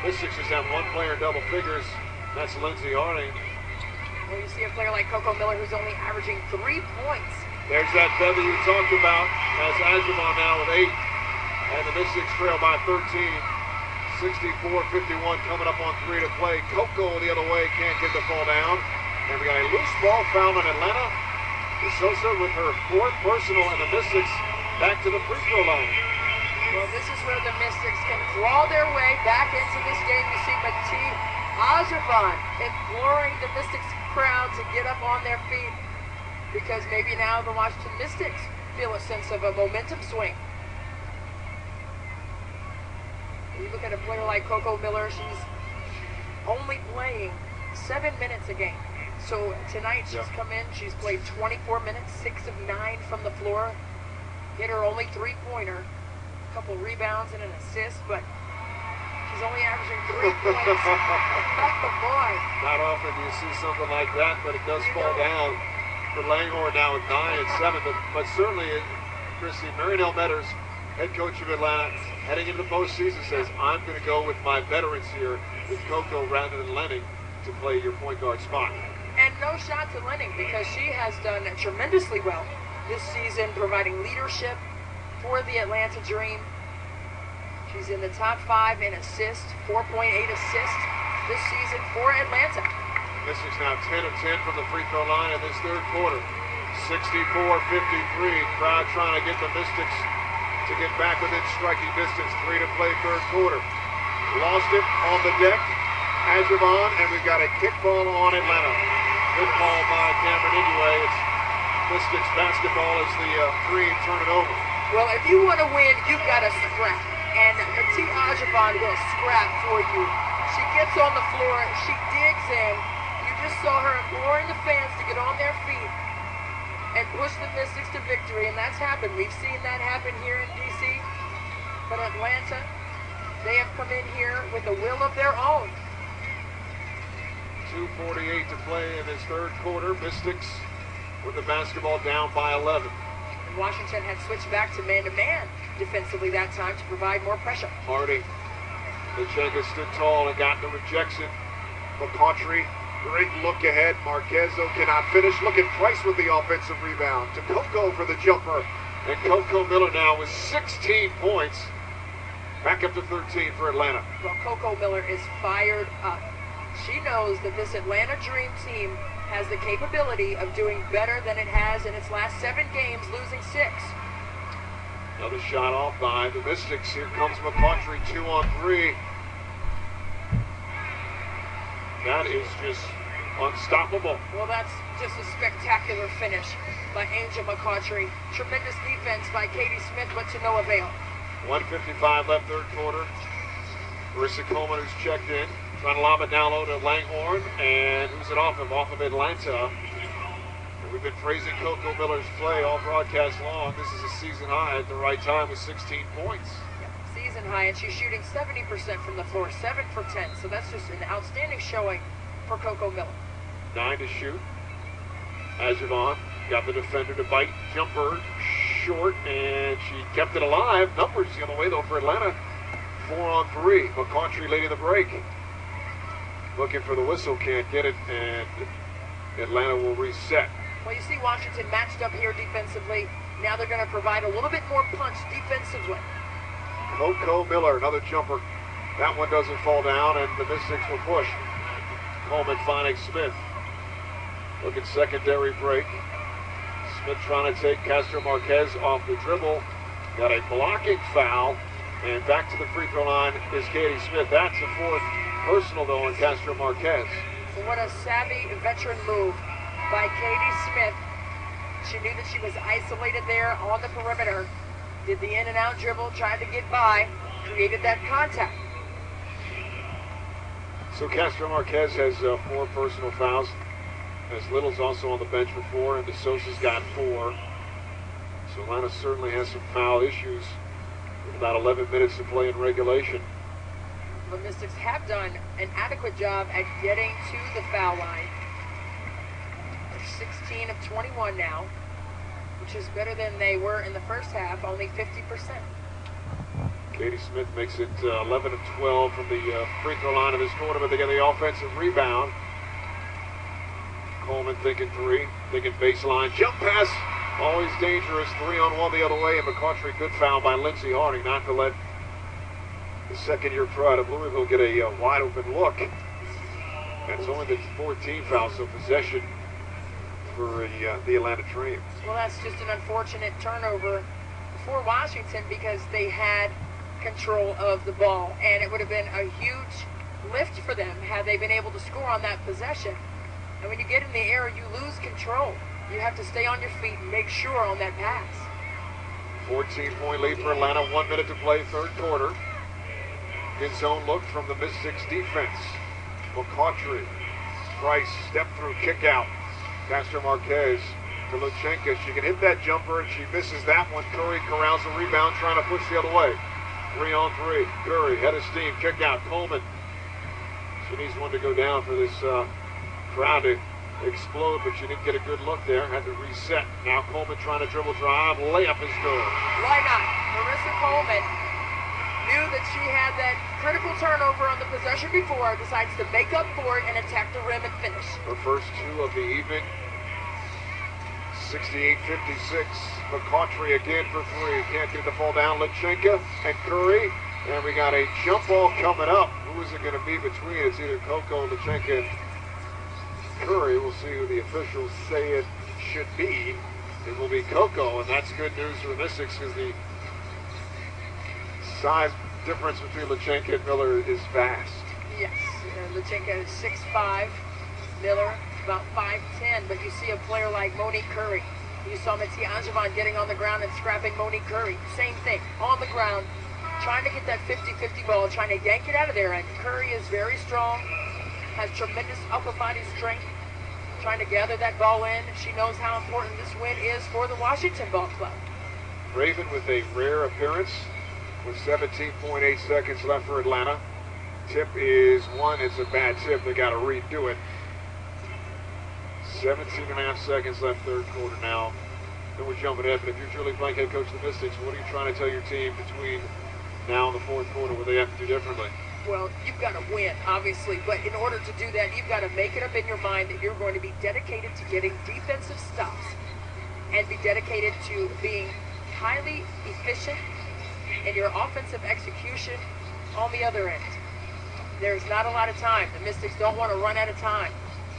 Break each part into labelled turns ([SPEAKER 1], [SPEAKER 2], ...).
[SPEAKER 1] Mystics just have one player in double figures. That's Lindsay Harding.
[SPEAKER 2] Well, you see a player like Coco Miller who's only averaging 3 points.
[SPEAKER 1] There's that W you talked about. Has Ajimon now with 8. And the Mystics trail by 13. 64-51 coming up on 3 to play. Coco the other way, can't get the ball down. And we got a loose ball foul on Atlanta. DeSosa with her 4th personal, and the Mystics back to the free throw line.
[SPEAKER 2] Well, this is where the Mystics can claw their way back into this game. You see Mati Ajimon imploring the Mystics crowd to get up on their feet, because maybe now the Washington Mystics feel a sense of a momentum swing. You look at a player like Coco Miller, she's only playing 7 minutes a game. So tonight she's come in, she's played 24 minutes, 6 of 9 from the floor, hit her only 3-pointer, a couple rebounds and an assist, but she's only averaging 3 points. Oh boy.
[SPEAKER 1] Not often do you see something like that, but it does fall down for Langhorne now at 9 and 7. But certainly, Christy, Marinelle Metters, head coach of Atlanta, heading into the postseason, says, I'm going to go with my veterans here with Coco rather than Lenning to play your point guard spot.
[SPEAKER 2] And no shot to Lenning, because she has done tremendously well this season, providing leadership for the Atlanta Dream. She's in the top 5 in assists, 4.8 assists this season for Atlanta.
[SPEAKER 1] Mystics now 10 of 10 from the free throw line in this 3rd quarter. 64-53, crowd trying to get the Mystics to get back within striking distance. 3 to play 3rd quarter. Lost it on the deck. Ajimon, and we've got a kickball on Atlanta. Good ball by Cameron Inouye. It's Mystics basketball as the Green turn it over.
[SPEAKER 2] Well, if you want to win, you've got to scrap. And Mati Ajimon will scrap for you. She gets on the floor, she digs in. You just saw her imploring the fans to get on their feet and push the Mystics to victory, and that's happened. We've seen that happen here in D.C. But Atlanta, they have come in here with a will of their own.
[SPEAKER 1] 2:48 to play in this 3rd quarter. Mystics with the basketball down by 11.
[SPEAKER 2] And Washington had switched back to man-to-man defensively that time to provide more pressure.
[SPEAKER 1] Harding, Lachenka stood tall and got the rejection. McCautry, great look ahead. Marquezzo cannot finish. Look at Price with the offensive rebound. To Coco for the jumper. And Coco Miller now with 16 points. Back up to 13 for Atlanta.
[SPEAKER 2] Well, Coco Miller is fired up. She knows that this Atlanta Dream team has the capability of doing better than it has in its last 7 games, losing 6.
[SPEAKER 1] Another shot off by the Mystics. Here comes McCautry, 2 on 3. That is just unstoppable.
[SPEAKER 2] Well, that's just a spectacular finish by Angel McCautry. Tremendous defense by Katie Smith, but to no avail.
[SPEAKER 1] 1:55 left 3rd quarter. Marissa Coleman, who's checked in, trying to lob it down low to Langhorne, and who's it off of? Off of Atlanta. And we've been praising Coco Miller's play all broadcast long. This is a season high at the right time with 16 points.
[SPEAKER 2] Season high, and she's shooting 70% from the floor, 7 for 10. So that's just an outstanding showing for Coco Miller.
[SPEAKER 1] 9 to shoot. Ajimon got the defender to bite. Jumper short, and she kept it alive. Numbers the other way though for Atlanta. 4 on 3. McCautry late in the break. Looking for the whistle, can't get it, and Atlanta will reset.
[SPEAKER 2] Well, you see Washington matched up here defensively. Now they're going to provide a little bit more punch defensively.
[SPEAKER 1] Coco Miller, another jumper. That one doesn't fall down, and the Mystics will push. Coleman finding Smith. Look at secondary break. Smith trying to take Castro Marquez off the dribble. Got a blocking foul, and back to the free throw line is Katie Smith. That's the 4th personal, though, on Castro Marquez.
[SPEAKER 2] So what a savvy veteran move by Katie Smith. She knew that she was isolated there on the perimeter. Did the in-and-out dribble, tried to get by, created that contact.
[SPEAKER 1] So Castro Marquez has 4 personal fouls. As Little's also on the bench with 4, and DeSosa's got 4. So Atlanta certainly has some foul issues with about 11 minutes to play in regulation.
[SPEAKER 2] The Mystics have done an adequate job at getting to the foul line. They're 16 of 21 now, which is better than they were in the first half, only 50%.
[SPEAKER 1] Katie Smith makes it 11 of 12 from the free throw line of this quarter, but they get the offensive rebound. Coleman thinking three, thinking baseline, jump pass, always dangerous, 3-on-1 the other way, and McCautry, good foul by Lindsey Harding, not to let the second-year pro out of Louisville get a wide open look. And it's only the 14 foul, so possession for the Atlanta Dream.
[SPEAKER 2] Well, that's just an unfortunate turnover for Washington because they had control of the ball, and it would have been a huge lift for them had they been able to score on that possession. And when you get in the air, you lose control. You have to stay on your feet and make sure on that pass.
[SPEAKER 1] 14-point lead for Atlanta, 1 minute to play, third quarter. In zone look from the Mystics defense. McCautry, Price, step through, kick out. Castro Marquez to Luchenko. She can hit that jumper and she misses that one. Curry corrals the rebound, trying to push the other way. 3-on-3. Curry, head of steam, kick out. Coleman. She needs one to go down for this crowd to explode, but she didn't get a good look there. Had to reset. Now Coleman trying to dribble drive. Layup is good.
[SPEAKER 2] Why not? Marissa Coleman knew that she had that critical turnover on the possession before, decides to make up for it and attack the rim and finish.
[SPEAKER 1] Her first two of the evening. 68-56. McCautry again for three. Can't get the fall down. Luchenko and Curry. And we got a jump ball coming up. Who is it going to be between? It's either Coco, Luchenko, and Curry. We'll see who the officials say it should be. It will be Coco, and that's good news for the Mystics because the size difference between Luchenko and Miller is vast.
[SPEAKER 2] Yes, Luchenko is 6'5", Miller about 5'10", but you see a player like Monique Curry. You saw Mattia Angevin getting on the ground and scrapping Monique Curry. Same thing, on the ground, trying to get that 50-50 ball, trying to yank it out of there. And Curry is very strong, has tremendous upper body strength, trying to gather that ball in. She knows how important this win is for the Washington Ball Club.
[SPEAKER 1] Raven with a rare appearance with 17.8 seconds left for Atlanta. Tip is one. It's a bad tip. They got to redo it. 17.5 seconds left, third quarter now. Then we're jumping ahead. But if you're Julie Blank, head coach of the Mystics, what are you trying to tell your team between now and the fourth quarter? What they have to do differently?
[SPEAKER 2] Well, you've got to win, obviously, but in order to do that, you've got to make it up in your mind that you're going to be dedicated to getting defensive stops and be dedicated to being highly efficient in your offensive execution on the other end. There's not a lot of time. The Mystics don't want to run out of time.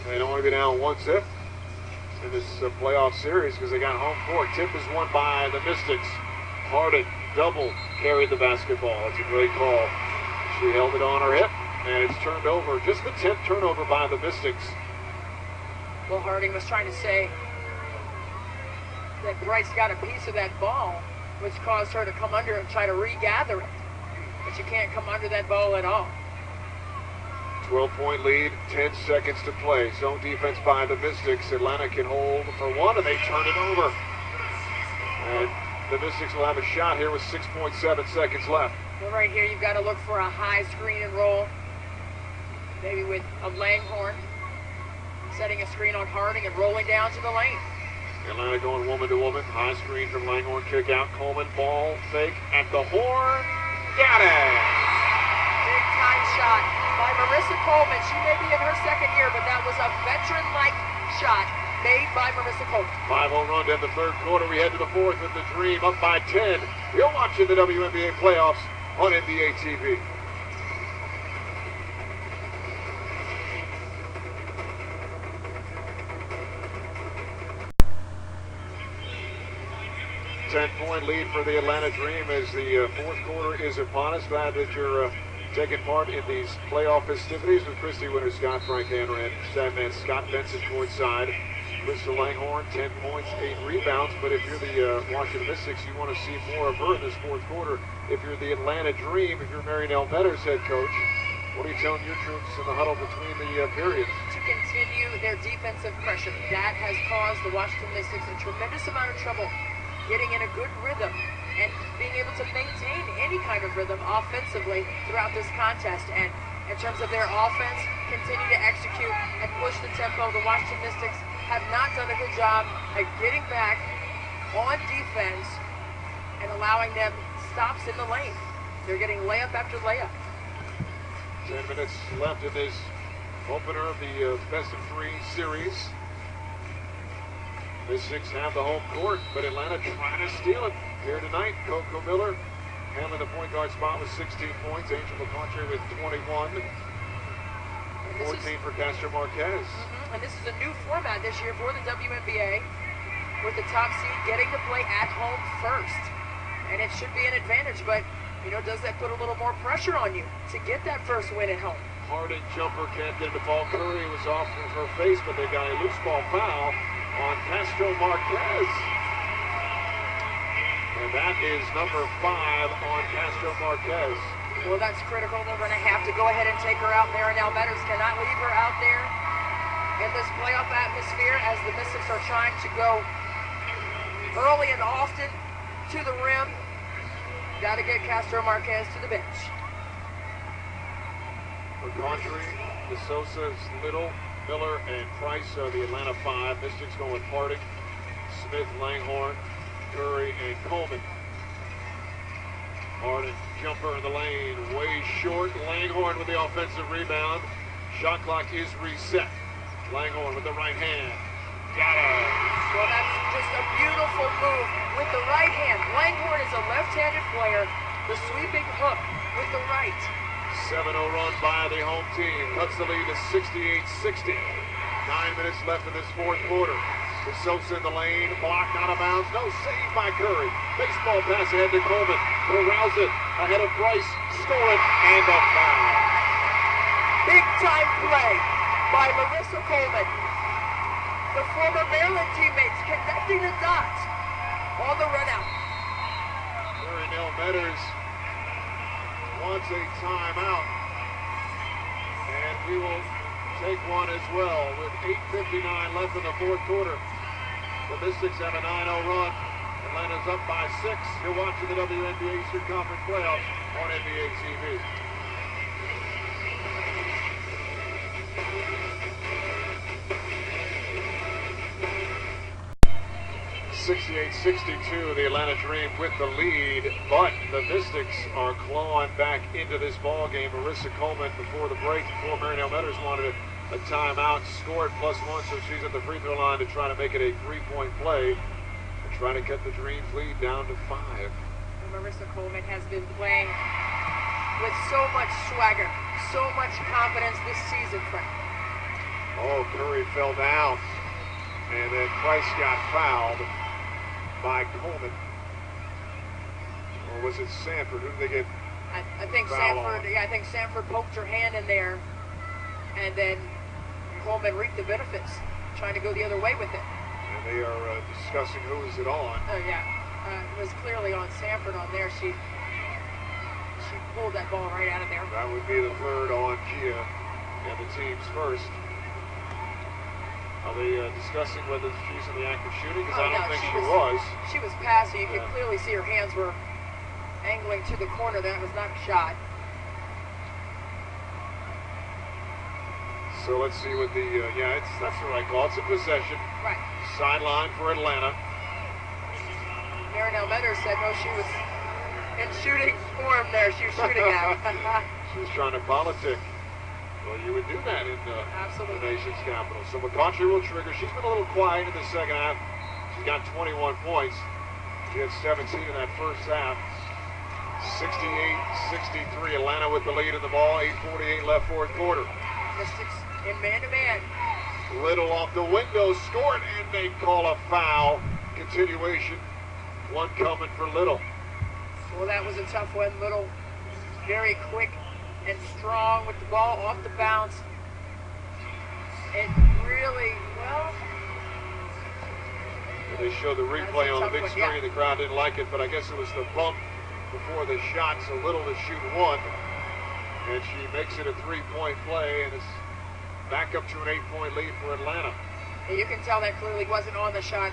[SPEAKER 1] They don't want to be down 1-0 in this playoff series because they got home court. Tip is won by the Mystics. Harding double carried the basketball. That's a great call. She held it on her hip, and it's turned over. Just the 10th turnover by the Mystics.
[SPEAKER 2] Well, Harding was trying to say that Bryce got a piece of that ball, which caused her to come under and try to regather it. But you can't come under that ball at all.
[SPEAKER 1] 12-point lead, 10 seconds to play. Zone defense by the Mystics. Atlanta can hold for one, and they turn it over. And the Mystics will have a shot here with 6.7 seconds left.
[SPEAKER 2] Well, right here, you've got to look for a high screen and roll. Maybe with a Langhorn setting a screen on Harding and rolling down to the lane.
[SPEAKER 1] Atlanta going woman to woman. High screen from Langhorn, kick out. Coleman, ball fake at the horn. Got it!
[SPEAKER 2] Big time shot by Marissa Coleman. She may be in her second year, but that was a veteran-like shot made by Marissa Coleman.
[SPEAKER 1] 5-0 run to end the third quarter. We head to the fourth with the Dream up by 10. You're watching the WNBA playoffs on NBA TV. Ten-point lead for the Atlanta Dream as the fourth quarter is upon us. Glad that you're taking part in these playoff festivities with Christy Winter, Scott Frank Hanner, and Statman Scott Benson courtside. Crystal Langhorn, 10 points, 8 rebounds. But if you're the Washington Mystics, you want to see more of her in this fourth quarter. If you're the Atlanta Dream, if you're Marinelle Meadows head coach, what are you telling your troops in the huddle between the periods?
[SPEAKER 2] To continue their defensive pressure. That has caused the Washington Mystics a tremendous amount of trouble getting in a good rhythm and being able to maintain any kind of rhythm offensively throughout this contest. And in terms of their offense, continue to execute and push the tempo. The Washington Mystics have not done a good job at getting back on defense and allowing them stops in the lane. They're getting layup after layup.
[SPEAKER 1] 10 minutes left in this opener of the best-of-3 series. Mystics have the home court, but Atlanta trying to steal it here tonight. Coco Miller handling the point guard spot with 16 points. Angel McCautry with 21. 14 for Castro Marquez.
[SPEAKER 2] And this is a new format this year for the WNBA, with the top seed getting to play at home first. And it should be an advantage, but, you know, does that put a little more pressure on you to get that first win at home?
[SPEAKER 1] Harding jumper can't get into ball. Curry was off of her face, but they got a loose ball foul on Castro Marquez. And that is number 5 on Castro Marquez.
[SPEAKER 2] Well, that's critical. They're going to have to go ahead and take her out there, and Almedas cannot leave her out there in this playoff atmosphere as the Mystics are trying to go early and often to the rim. Got to get Castro Marquez to the bench.
[SPEAKER 1] McCautry, DeSosa, Little, Miller, and Price are the Atlanta 5. Mystics going with Harding, Smith, Langhorne, Curry, and Coleman. Harding, jumper in the lane, way short. Langhorne with the offensive rebound. Shot clock is reset. Langhorne with the right hand. Got her.
[SPEAKER 2] Well, that's just a beautiful move with the right hand. Langhorne is a left-handed player. The sweeping hook with the right.
[SPEAKER 1] 7-0 run by the home team. Cuts the lead to 68-60. 9 minutes left in this fourth quarter. DeSosa in the lane, blocked out of bounds. No save by Curry. Baseball pass ahead to Coleman. Corrals it ahead of Price. Stolen and a foul.
[SPEAKER 2] Big time play by Marissa Coleman. The former Maryland teammates connecting the dots on the run out.
[SPEAKER 1] Metters wants a timeout. And we will take one as well with 8:59 left in the fourth quarter. The Mystics have a 9-0 run. Atlanta's up by 6. You're watching the WNBA Eastern Conference Playoffs on NBA TV. (68-62), the Atlanta Dream with the lead, but the Mystics are clawing back into this ball game. Marissa Coleman before the break, before Marinelle Metters wanted a timeout, scored +1, so she's at the free throw line to try to make it a 3-point play and try to cut the Dream's lead down to 5.
[SPEAKER 2] Marissa Coleman has been playing with so much swagger, so much confidence this season, Frank.
[SPEAKER 1] Oh, Curry fell down, and then Price got fouled by Coleman. Or was it Sanford? Who did they get?
[SPEAKER 2] I think Sanford. Yeah, I think Sanford poked her hand in there, and then Coleman reaped the benefits, trying to go the other way with it.
[SPEAKER 1] And they are discussing who is it on.
[SPEAKER 2] Oh yeah, it was clearly on Sanford on there. She pulled that ball right out of there.
[SPEAKER 1] That would be the third on Gia and the team's first. Are they discussing whether she's in the act of shooting? Because I don't think she was.
[SPEAKER 2] She was passing. You could clearly see her hands were angling to the corner. That was not a shot.
[SPEAKER 1] So let's see what the, that's the right call. It's a possession.
[SPEAKER 2] Right.
[SPEAKER 1] Sideline for Atlanta.
[SPEAKER 2] Marinelle Metters said, no, she was in shooting form there. She was shooting out.
[SPEAKER 1] She was trying to politic. Well, you would do that in the nation's capital. So McCautry will trigger. She's been a little quiet in the second half. She's got 21 points. She had 17 in that first half. 68-63. Atlanta with the lead in the ball. 8:48 left fourth quarter.
[SPEAKER 2] Mystics in man-to-man.
[SPEAKER 1] Little off the window, scored, and they call a foul. Continuation. One coming for Little.
[SPEAKER 2] Well, that was a tough one. Little, very quick and strong with the ball off the bounce. It really, well...
[SPEAKER 1] They showed the replay on the big screen. Yeah. The crowd didn't like it, but I guess it was the bump before the shot, so Little to shoot one. And she makes it a 3-point play, and it's back up to an 8-point lead for Atlanta.
[SPEAKER 2] And you can tell that clearly wasn't on the shot.